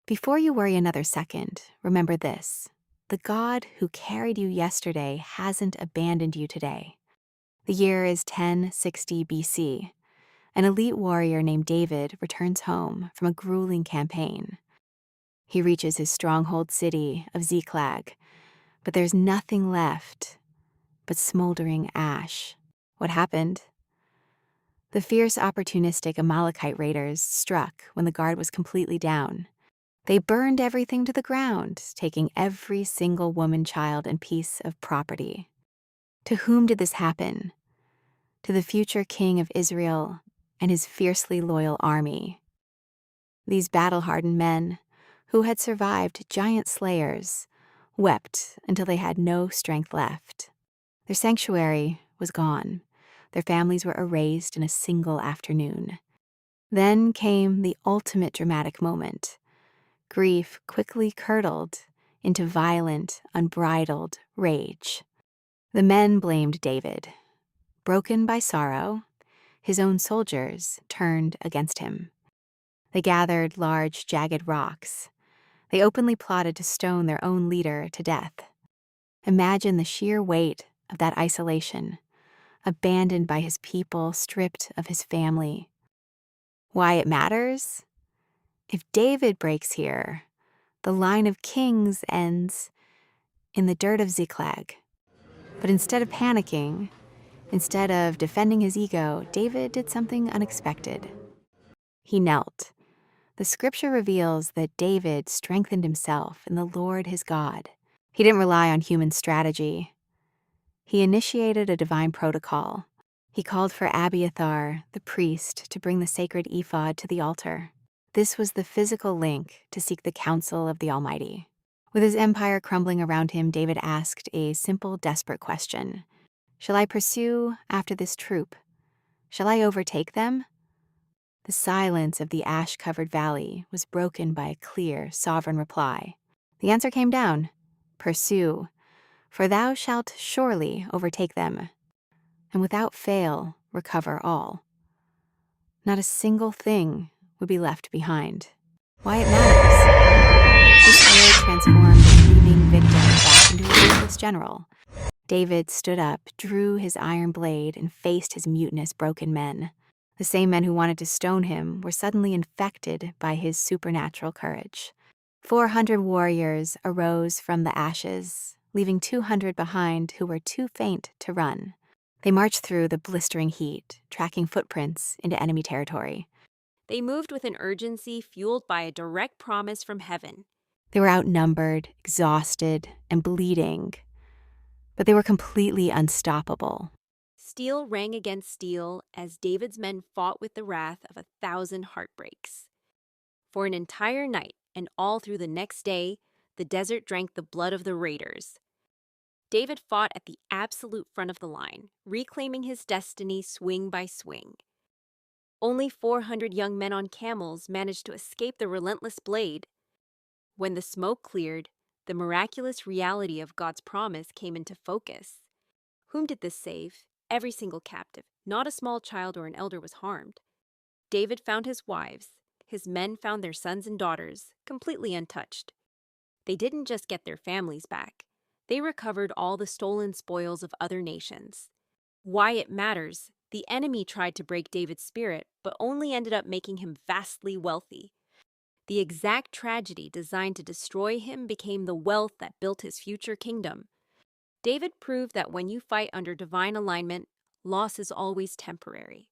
Before you worry another second, remember this. The God who carried you yesterday hasn't abandoned you today. The year is 1060 BC. An elite warrior named David returns home from a grueling campaign. He reaches his stronghold city of Ziklag, but there's nothing left but smoldering ash. What happened? The fierce, opportunistic Amalekite raiders struck when the guard was completely down. They burned everything to the ground, taking every single woman, child, and piece of property. To whom did this happen? To the future king of Israel and his fiercely loyal army. These battle-hardened men, who had survived giant slayers, wept until they had no strength left. Their sanctuary was gone. Their families were erased in a single afternoon. Then came the ultimate dramatic moment. Grief quickly curdled into violent, unbridled rage. The men blamed David. Broken by sorrow, his own soldiers turned against him. They gathered large, jagged rocks. They openly plotted to stone their own leader to death. Imagine the sheer weight of that isolation, abandoned by his people, stripped of his family. Why it matters? If David breaks here, the line of kings ends in the dirt of Ziklag. But instead of panicking, instead of defending his ego, David did something unexpected. He knelt. The scripture reveals that David strengthened himself in the Lord his God. He didn't rely on human strategy. He initiated a divine protocol. He called for Abiathar, the priest, to bring the sacred ephod to the altar. This was the physical link to seek the counsel of the Almighty. With his empire crumbling around him, David asked a simple, desperate question. Shall I pursue after this troop? Shall I overtake them? The silence of the ash-covered valley was broken by a clear, sovereign reply. The answer came down. Pursue, for thou shalt surely overtake them, and without fail recover all. Not a single thing would be left behind. Why it matters. This word transformed a grieving victim back into a ruthless general. David stood up, drew his iron blade, and faced his mutinous, broken men. The same men who wanted to stone him were suddenly infected by his supernatural courage. 400 warriors arose from the ashes, leaving 200 behind who were too faint to run. They marched through the blistering heat, tracking footprints into enemy territory. They moved with an urgency fueled by a direct promise from heaven. They were outnumbered, exhausted, and bleeding, but they were completely unstoppable. Steel rang against steel as David's men fought with the wrath of 1,000 heartbreaks. For an entire night and all through the next day, the desert drank the blood of the raiders. David fought at the absolute front of the line, reclaiming his destiny swing by swing. Only 400 young men on camels managed to escape the relentless blade. When the smoke cleared, the miraculous reality of God's promise came into focus. Whom did this save? Every single captive. Not a small child or an elder was harmed. David found his wives. His men found their sons and daughters, completely untouched. They didn't just get their families back. They recovered all the stolen spoils of other nations. Why it matters. The enemy tried to break David's spirit, but only ended up making him vastly wealthy. The exact tragedy designed to destroy him became the wealth that built his future kingdom. David proved that when you fight under divine alignment, loss is always temporary.